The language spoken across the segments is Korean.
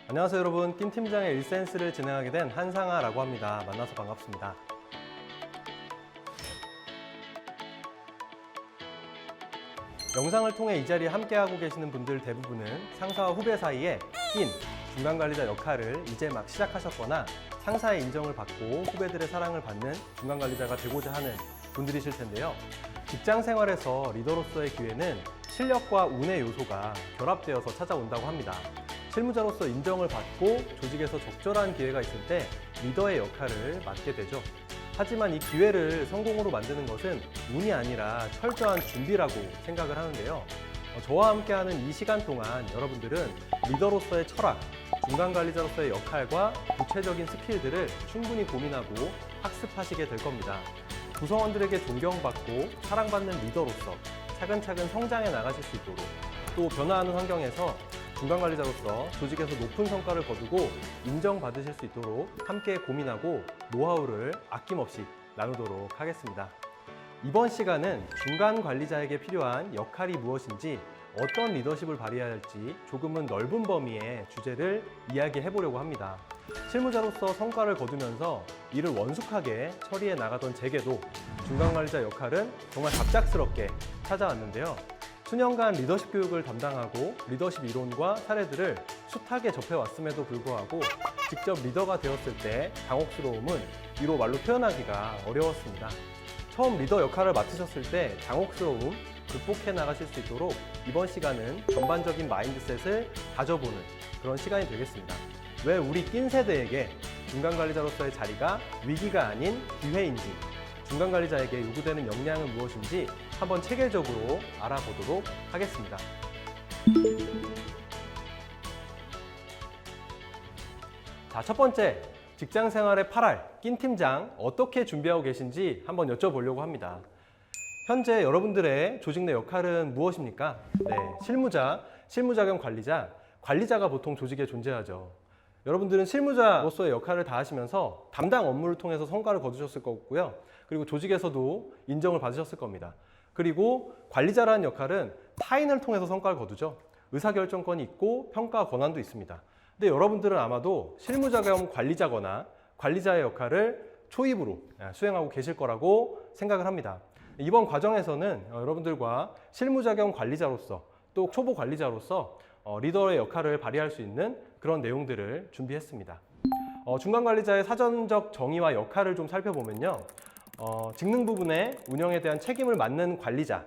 안녕하세요 여러분, 낀 팀장의 일센스를 진행하게 된 한상아라고 합니다. 만나서 반갑습니다. 영상을 통해 이 자리에 함께하고 계시는 분들 대부분은 상사와 후배 사이에 낀 중간관리자 역할을 이제 막 시작하셨거나 상사의 인정을 받고 후배들의 사랑을 받는 중간관리자가 되고자 하는 분들이실 텐데요. 직장 생활에서 리더로서의 기회는 실력과 운의 요소가 결합되어서 찾아온다고 합니다. 실무자로서 인정을 받고 조직에서 적절한 기회가 있을 때 리더의 역할을 맡게 되죠. 하지만 이 기회를 성공으로 만드는 것은 운이 아니라 철저한 준비라고 생각을 하는데요. 저와 함께하는 이 시간 동안 여러분들은 리더로서의 철학, 중간관리자로서의 역할과 구체적인 스킬들을 충분히 고민하고 학습하시게 될 겁니다. 구성원들에게 존경받고 사랑받는 리더로서 차근차근 성장해 나가실 수 있도록, 또 변화하는 환경에서 중간관리자로서 조직에서 높은 성과를 거두고 인정받으실 수 있도록 함께 고민하고 노하우를 아낌없이 나누도록 하겠습니다. 이번 시간은 중간관리자에게 필요한 역할이 무엇인지, 어떤 리더십을 발휘해야 할지 조금은 넓은 범위의 주제를 이야기해 보려고 합니다. 실무자로서 성과를 거두면서 이를 원숙하게 처리해 나가던 제게도 중간관리자 역할은 정말 갑작스럽게 찾아왔는데요. 수년간 리더십 교육을 담당하고 리더십 이론과 사례들을 숱하게 접해왔음에도 불구하고 직접 리더가 되었을 때 당혹스러움은 이로 말로 표현하기가 어려웠습니다. 처음 리더 역할을 맡으셨을 때 당혹스러움 극복해 나가실 수 있도록 이번 시간은 전반적인 마인드셋을 다져보는 그런 시간이 되겠습니다. 왜 우리 낀 세대에게 중간관리자로서의 자리가 위기가 아닌 기회인지, 중간관리자에게 요구되는 역량은 무엇인지 한번 체계적으로 알아보도록 하겠습니다. 자, 첫 번째, 직장 생활의 8할, 낀 팀장 어떻게 준비하고 계신지 한번 여쭤보려고 합니다. 현재 여러분들의 조직 내 역할은 무엇입니까? 네, 실무자 겸 관리자, 관리자가 보통 조직에 존재하죠. 여러분들은 실무자로서의 역할을 다하시면서 담당 업무를 통해서 성과를 거두셨을 거고요. 그리고 조직에서도 인정을 받으셨을 겁니다. 그리고 관리자라는 역할은 타인을 통해서 성과를 거두죠. 의사결정권이 있고 평가 권한도 있습니다. 근데 여러분들은 아마도 실무자 겸 관리자거나 관리자의 역할을 초입으로 수행하고 계실 거라고 생각을 합니다. 이번 과정에서는 여러분들과 실무자 겸 관리자로서 또 초보 관리자로서 리더의 역할을 발휘할 수 있는 그런 내용들을 준비했습니다. 중간관리자의 사전적 정의와 역할을 좀 살펴보면요. 직능 부분의 운영에 대한 책임을 맡는 관리자,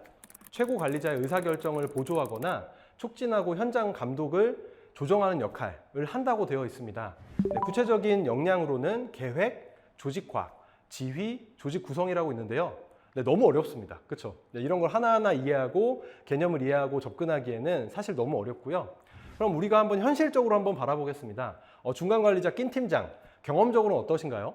최고 관리자의 의사결정을 보조하거나 촉진하고 현장 감독을 조정하는 역할을 한다고 되어 있습니다. 구체적인 역량으로는 계획, 조직화, 지휘, 조직 구성이라고 있는데요. 너무 어렵습니다. 그렇죠? 이런 걸 하나하나 이해하고 개념을 이해하고 접근하기에는 사실 너무 어렵고요. 그럼 우리가 한번 현실적으로 한번 바라보겠습니다. 중간관리자 낀 팀장, 경험적으로는 어떠신가요?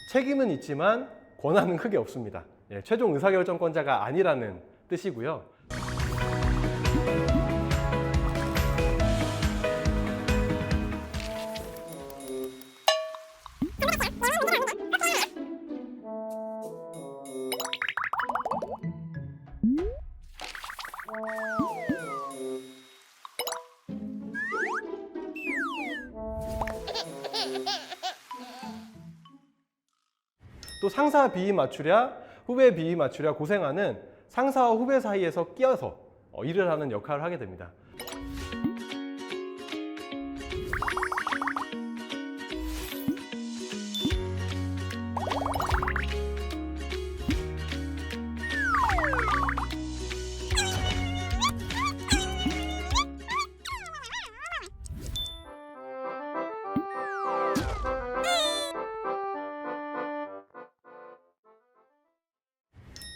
책임은 있지만 권한은 크게 없습니다. 최종 의사결정권자가 아니라는 뜻이고요. 또 상사 비위 맞추랴, 후배 비위 맞추랴 고생하는 상사와 후배 사이에서 끼어서 일을 하는 역할을 하게 됩니다.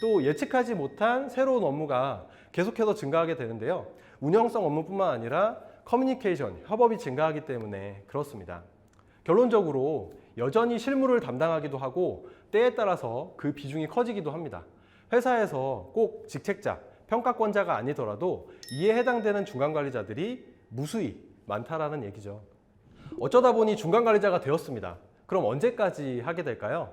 또 예측하지 못한 새로운 업무가 계속해서 증가하게 되는데요. 운영성 업무뿐만 아니라 커뮤니케이션, 협업이 증가하기 때문에 그렇습니다. 결론적으로 여전히 실무를 담당하기도 하고 때에 따라서 그 비중이 커지기도 합니다. 회사에서 꼭 직책자, 평가권자가 아니더라도 이에 해당되는 중간관리자들이 무수히 많다라는 얘기죠. 어쩌다 보니 중간관리자가 되었습니다. 그럼 언제까지 하게 될까요?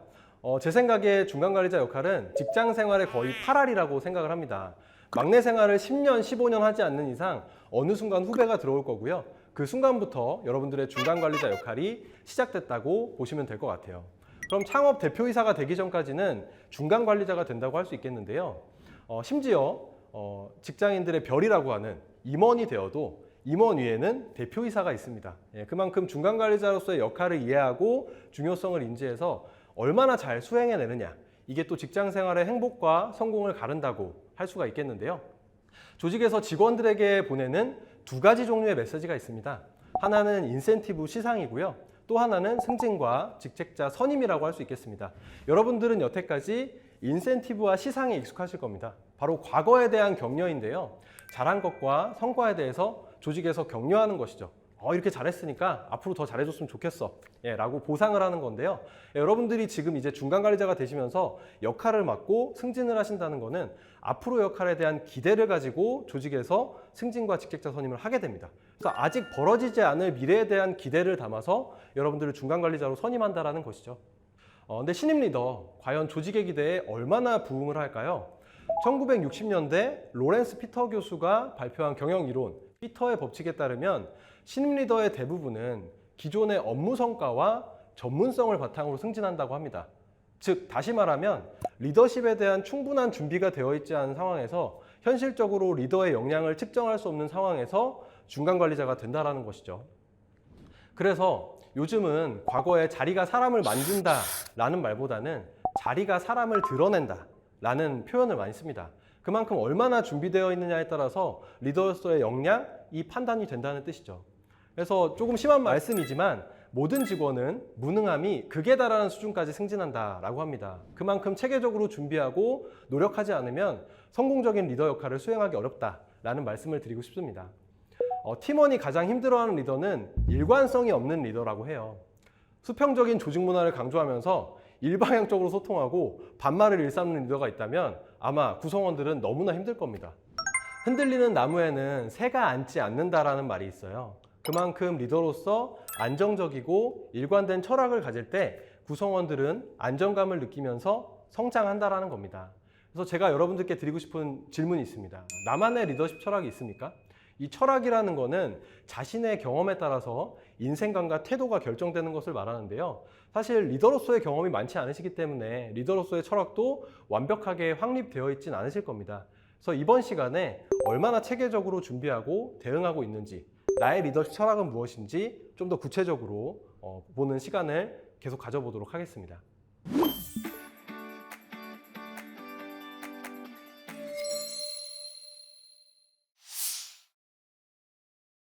제 생각에 중간관리자 역할은 직장 생활의 거의 8할이라고 생각을 합니다. 막내 생활을 10년, 15년 하지 않는 이상 어느 순간 후배가 들어올 거고요. 그 순간부터 여러분들의 중간관리자 역할이 시작됐다고 보시면 될 것 같아요. 그럼 창업 대표이사가 되기 전까지는 중간관리자가 된다고 할 수 있겠는데요. 심지어 직장인들의 별이라고 하는 임원이 되어도 임원 위에는 대표이사가 있습니다. 그만큼 중간관리자로서의 역할을 이해하고 중요성을 인지해서 얼마나 잘 수행해내느냐, 이게 또 직장 생활의 행복과 성공을 가른다고 할 수가 있겠는데요. 조직에서 직원들에게 보내는 두 가지 종류의 메시지가 있습니다. 하나는 인센티브 시상이고요. 또 하나는 승진과 직책자 선임이라고 할 수 있겠습니다. 여러분들은 여태까지 인센티브와 시상에 익숙하실 겁니다. 바로 과거에 대한 격려인데요. 잘한 것과 성과에 대해서 조직에서 격려하는 것이죠. 이렇게 잘했으니까 앞으로 더 잘해줬으면 좋겠어 라고 보상을 하는 건데요. 여러분들이 지금 이제 중간관리자가 되시면서 역할을 맡고 승진을 하신다는 거는 앞으로 역할에 대한 기대를 가지고 조직에서 승진과 직책자 선임을 하게 됩니다. 그래서 아직 벌어지지 않을 미래에 대한 기대를 담아서 여러분들을 중간관리자로 선임한다는 것이죠. 근데 신임 리더, 과연 조직의 기대에 얼마나 부응을 할까요? 1960년대 로렌스 피터 교수가 발표한 경영이론 피터의 법칙에 따르면 신임 리더의 대부분은 기존의 업무 성과와 전문성을 바탕으로 승진한다고 합니다. 즉, 다시 말하면 리더십에 대한 충분한 준비가 되어 있지 않은 상황에서 현실적으로 리더의 역량을 측정할 수 없는 상황에서 중간관리자가 된다는 것이죠. 그래서 요즘은 과거에 자리가 사람을 만든다라는 말보다는 자리가 사람을 드러낸다 라는 표현을 많이 씁니다. 그만큼 얼마나 준비되어 있느냐에 따라서 리더로서의 역량, 이 판단이 된다는 뜻이죠. 그래서 조금 심한 말씀이지만 모든 직원은 무능함이 극에 달하는 수준까지 승진한다라고 합니다. 그만큼 체계적으로 준비하고 노력하지 않으면 성공적인 리더 역할을 수행하기 어렵다라는 말씀을 드리고 싶습니다. 팀원이 가장 힘들어하는 리더는 일관성이 없는 리더라고 해요. 수평적인 조직 문화를 강조하면서 일방향적으로 소통하고 반말을 일삼는 리더가 있다면 아마 구성원들은 너무나 힘들 겁니다. 흔들리는 나무에는 새가 앉지 않는다라는 말이 있어요. 그만큼 리더로서 안정적이고 일관된 철학을 가질 때 구성원들은 안정감을 느끼면서 성장한다라는 겁니다. 그래서 제가 여러분들께 드리고 싶은 질문이 있습니다. 나만의 리더십 철학이 있습니까? 이 철학이라는 거는 자신의 경험에 따라서 인생관과 태도가 결정되는 것을 말하는데요. 사실 리더로서의 경험이 많지 않으시기 때문에 리더로서의 철학도 완벽하게 확립되어 있진 않으실 겁니다. 그래서 이번 시간에 얼마나 체계적으로 준비하고 대응하고 있는지, 나의 리더십 철학은 무엇인지 좀 더 구체적으로 보는 시간을 계속 가져보도록 하겠습니다.